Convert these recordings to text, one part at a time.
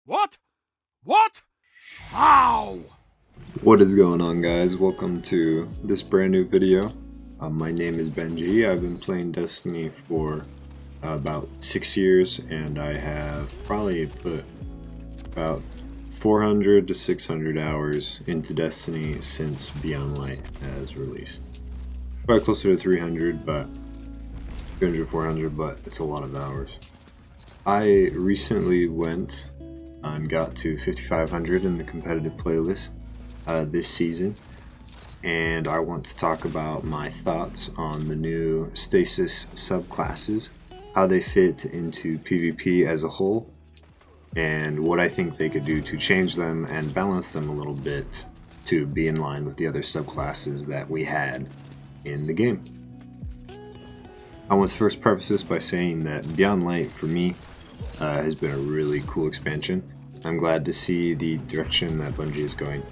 What? What? How? What is going on, guys? Welcome to this brand new video. My name is Benji. I've been playing Destiny for about 6 years, and I have probably put about 400 to 600 hours into Destiny since Beyond Light has released. Probably closer to 300, but 300, 400, but it's a lot of hours. I recently went and got to 5500 in the competitive playlist this season, and I want to talk about my thoughts on the new Stasis subclasses, how they fit into PvP as a whole, and what I think they could do to change them and balance them a little bit to be in line with the other subclasses that we had in the game. I want to first preface this by saying that Beyond Light for me has been a really cool expansion. I'm glad to see the direction that Bungie is going.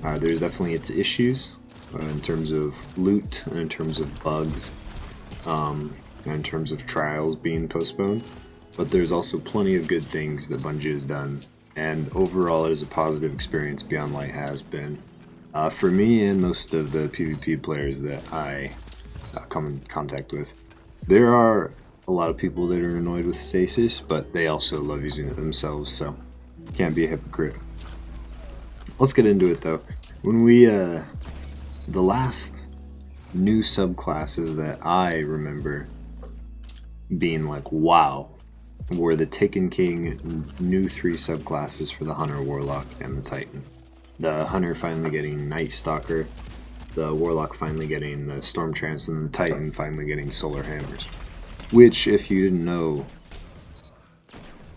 There's definitely its issues in terms of loot, and in terms of bugs, and in terms of trials being postponed, but there's also plenty of good things that Bungie has done, and overall it is a positive experience Beyond Light has been. For me and most of the PvP players that I come in contact with, there are a lot of people that are annoyed with Stasis, but they also love using it themselves, so can't be a hypocrite. Let's get into it though. When we, the last new subclasses that I remember being like, wow, were the Taken King new 3 subclasses for the Hunter, Warlock, and the Titan. The Hunter finally getting Night Stalker, the Warlock finally getting the Storm Trance, and the Titan finally getting Solar Hammers. Which, if you didn't know,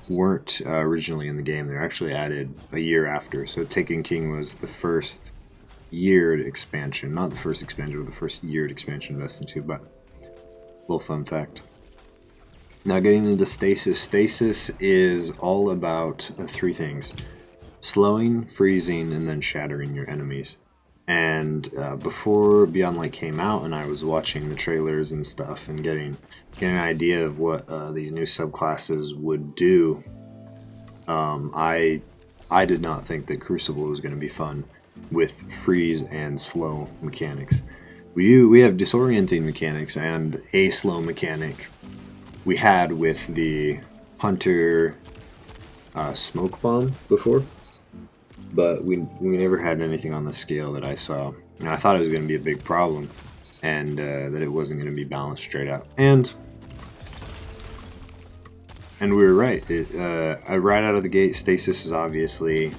weren't originally in the game. They're actually added a year after. So Taken King was the first yeared expansion. Not the first expansion, but the first yeared expansion of Destiny 2, but a little fun fact. Now getting into Stasis. Stasis is all about 3 things. Slowing, freezing, and then shattering your enemies. And before Beyond Light came out and I was watching the trailers and stuff and getting an idea of what these new subclasses would do, I did not think that Crucible was going to be fun with freeze and slow mechanics. We have disorienting mechanics and a slow mechanic we had with the Hunter smoke bomb before, but we never had anything on the scale that I saw. And I thought it was going to be a big problem, and that it wasn't going to be balanced straight out. And we were right. Right out of the gate, Stasis is obviously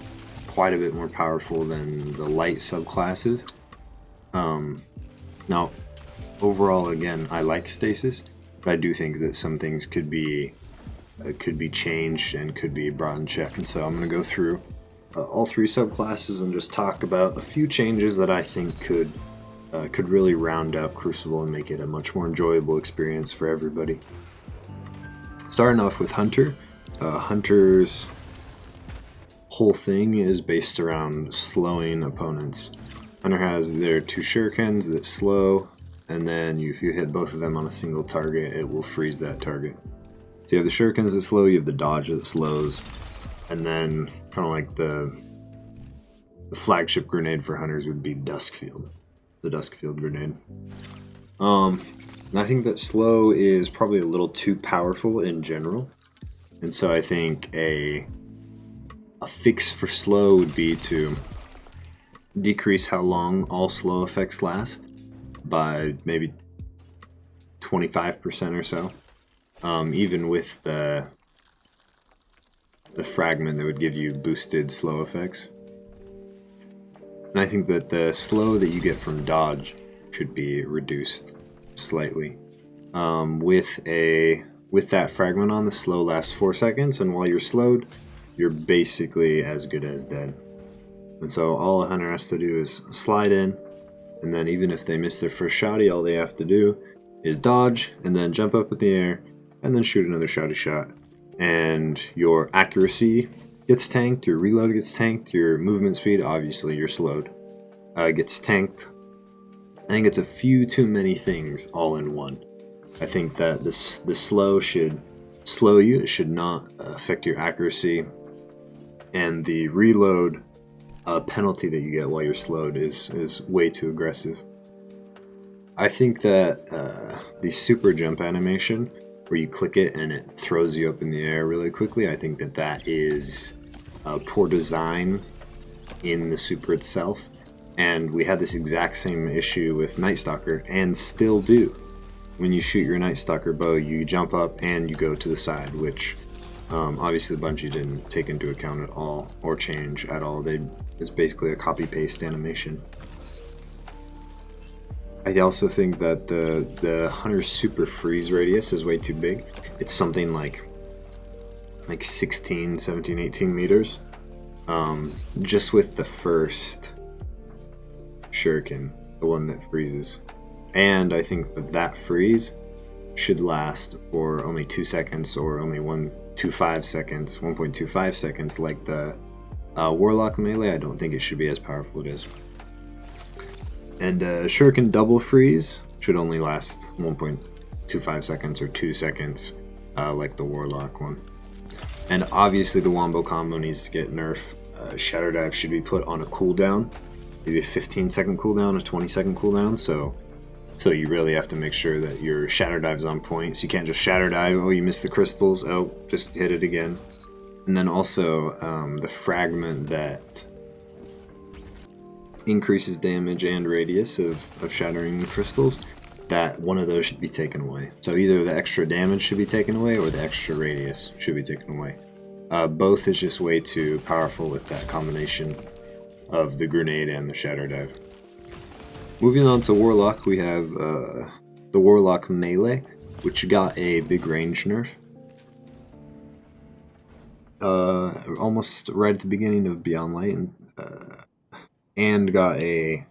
quite a bit more powerful than the light subclasses. Now, overall, again, I like Stasis, but I do think that some things could be changed and could be brought in check. And so I'm going to go through all 3 subclasses and just talk about a few changes that I think could really round out Crucible and make it a much more enjoyable experience for everybody. Starting off with Hunter. Hunter's whole thing is based around slowing opponents. Hunter has their 2 shurikens that slow, and then if you hit both of them on a single target, it will freeze that target. So you have the shurikens that slow, you have the dodge that slows, and then kind of like the flagship grenade for Hunters would be Duskfield, the Duskfield grenade. I think that slow is probably a little too powerful in general, and so I think a fix for slow would be to decrease how long all slow effects last by maybe 25% or so, even with the fragment that would give you boosted slow effects. And I think that the slow that you get from dodge should be reduced slightly. With that fragment on, the slow lasts 4 seconds, and while you're slowed, you're basically as good as dead. And so all a Hunter has to do is slide in, and then even if they miss their first shotty, all they have to do is dodge, and then jump up in the air, and then shoot another shotty shot. And your accuracy gets tanked, your reload gets tanked, your movement speed, obviously you're slowed, gets tanked. I think it's a few too many things all in one. I think that the slow should slow you, it should not affect your accuracy. and the reload penalty that you get while you're slowed is way too aggressive. I think that the super jump animation, where you click it and it throws you up in the air really quickly, I think that that is poor design in the super itself. And we had this exact same issue with Night Stalker, and still do. When you shoot your Night Stalker bow, you jump up and you go to the side, which obviously Bungie didn't take into account at all, or change at all. It's basically a copy-paste animation. I also think that the Hunter's super freeze radius is way too big. It's something like 16, 17, 18 meters. Just with the first shuriken, the one that freezes. And I think that freeze should last for only 2 seconds, or only 1.25 seconds, like the Warlock Melee. I don't think it should be as powerful as it is. And shuriken double freeze should only last 1.25 seconds or 2 seconds, like the Warlock one. And obviously the wombo combo needs to get nerfed. Shatter Dive should be put on a cooldown, maybe a 15-second cooldown, a 20-second cooldown, so you really have to make sure that your Shatter Dive's on point. So you can't just Shatter Dive, oh you missed the crystals, oh just hit it again. And then also the fragment that increases damage and radius of shattering crystals, that one of those should be taken away. So either the extra damage should be taken away or the extra radius should be taken away. Both is just way too powerful with that combination of the grenade and the Shatter Dive. Moving on to Warlock, we have the Warlock Melee, which got a big range nerf. Almost right at the beginning of Beyond Light, and got a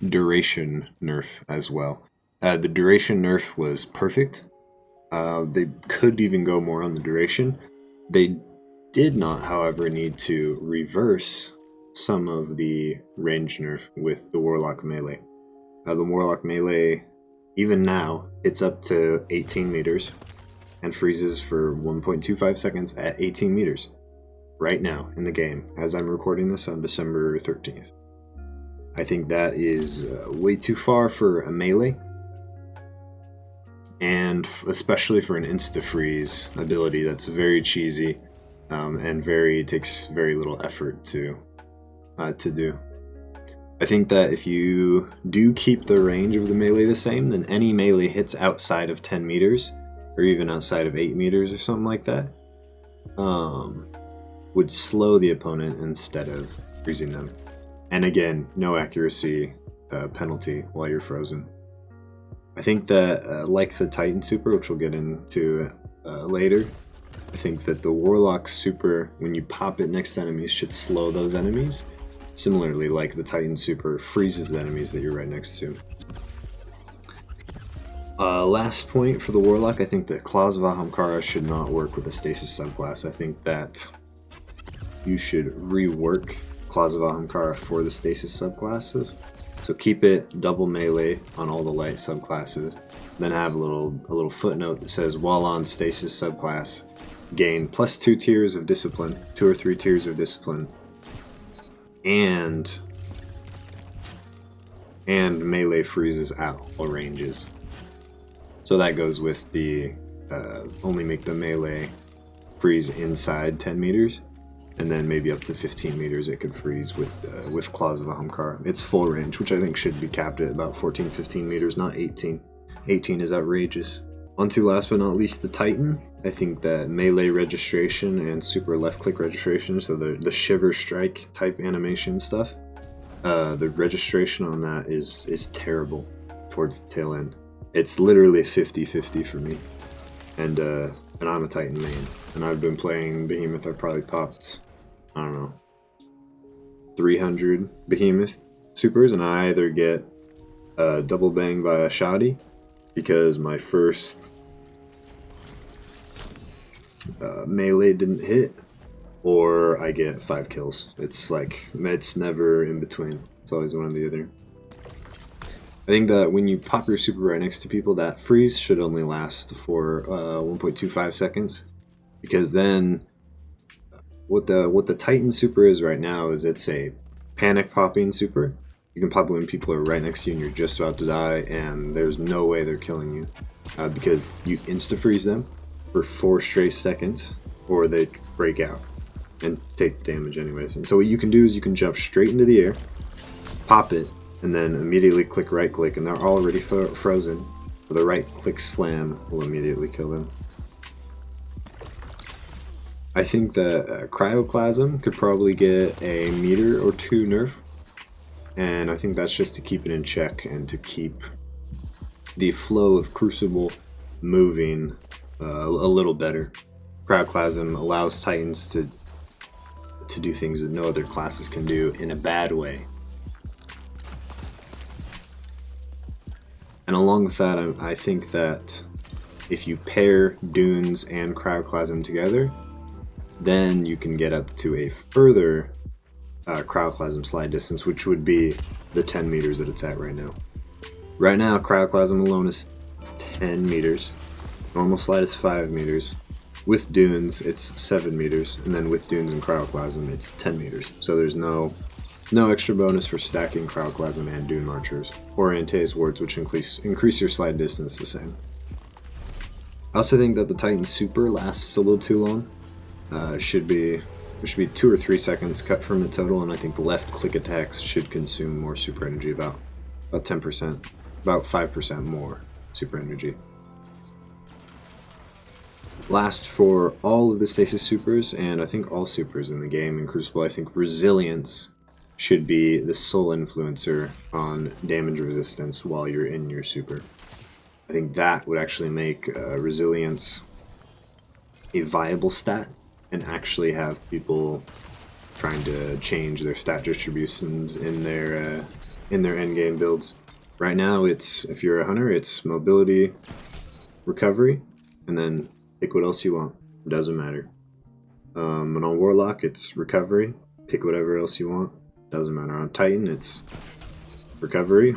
duration nerf as well. The duration nerf was perfect. They could even go more on the duration. They did not, however, need to reverse some of the range nerf with the Warlock Melee. The Warlock Melee, even now, it's up to 18 meters and freezes for 1.25 seconds at 18 meters. Right now in the game, as I'm recording this on December 13th. I think that is way too far for a melee, and especially for an insta-freeze ability that's very cheesy and takes very little effort to do. I think that if you do keep the range of the melee the same, then any melee hits outside of 10 meters, or even outside of 8 meters or something like that, would slow the opponent instead of freezing them. And again, no accuracy penalty while you're frozen. I think that, like the Titan Super, which we'll get into later, I think that the Warlock Super, when you pop it next to enemies, should slow those enemies. Similarly, like the Titan Super freezes the enemies that you're right next to. Last point for the Warlock, I think that Claws of Ahamkara should not work with the Stasis subclass. I think that you should rework Claws of Ahamkara for the Stasis subclasses. So keep it double melee on all the light subclasses. Then have a little footnote that says, while on Stasis subclass, gain +2 tiers of discipline, 2 or 3 tiers of discipline, and melee freezes at all ranges. So that goes with the only make the melee freeze inside 10 meters, and then maybe up to 15 meters it could freeze with Claws of Ahamkara. It's full range, which I think should be capped at about 14-15 meters, not 18. 18 is outrageous. On to last but not least the Titan. I think that melee registration and super left click registration, so the shiver strike type animation stuff, the registration on that is terrible towards the tail end. It's literally 50-50 for me. And I'm a Titan main, and I've been playing Behemoth. I've probably popped, I don't know, 300 Behemoth supers, and I either get double bang via shoddy because my first melee didn't hit, or I get 5 kills. It's never in between. It's always one or the other. I think that when you pop your super right next to people, that freeze should only last for 1.25 seconds, because then what the Titan super is right now is it's a panic popping super. You can pop it when people are right next to you and you're just about to die, and there's no way they're killing you because you insta freeze them for 4 straight seconds, or they break out and take damage anyways. And so what you can do is you can jump straight into the air, pop it, and then immediately click right click, and they're already frozen. So the right click slam will immediately kill them. I think that Cryoclasm could probably get a meter or 2 nerf, and I think that's just to keep it in check and to keep the flow of Crucible moving a little better. Cryoclasm allows Titans to do things that no other classes can do in a bad way. And along with that, I think that if you pair Dunes and Cryoclasm together, then you can get up to a further Cryoclasm slide distance, which would be the 10 meters that it's at right now. Right now, Cryoclasm alone is 10 meters. Normal slide is 5 meters. With Dunes, it's 7 meters, and then with Dunes and Cryoclasm, it's 10 meters. So there's no extra bonus for stacking Cryoclasm and Dune Marchers, or Antaeus Wards, which increase your slide distance the same. I also think that the Titan Super lasts a little too long. There should be 2 or 3 seconds cut from it total, and I think the left click attacks should consume more super energy, about 10%, about 5% more super energy. Last, for all of the Stasis supers, and I think all supers in the game in Crucible, I think Resilience should be the sole influencer on damage resistance while you're in your super. I think that would actually make Resilience a viable stat, and actually have people trying to change their stat distributions in their endgame builds. Right now, if you're a hunter, it's mobility, recovery, and then pick what else you want. It doesn't matter. And on Warlock, it's recovery, pick whatever else you want. Doesn't matter. On Titan, it's recovery,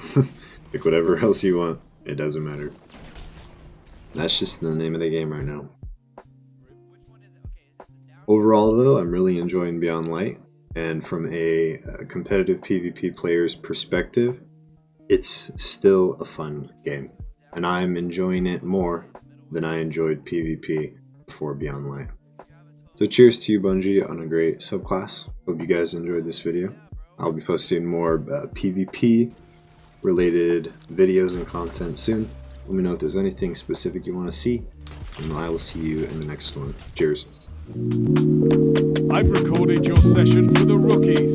pick whatever else you want. It doesn't matter. That's just the name of the game right now. Overall though, I'm really enjoying Beyond Light, and from a competitive PvP player's perspective, it's still a fun game, and I'm enjoying it more than I enjoyed PvP before Beyond Light. So cheers to you, Benji, on a great subclass. Hope you guys enjoyed this video. I'll be posting more PvP related videos and content soon. Let me know if there's anything specific you want to see, and I will see you in the next one. Cheers. I've recorded your session for the rookies.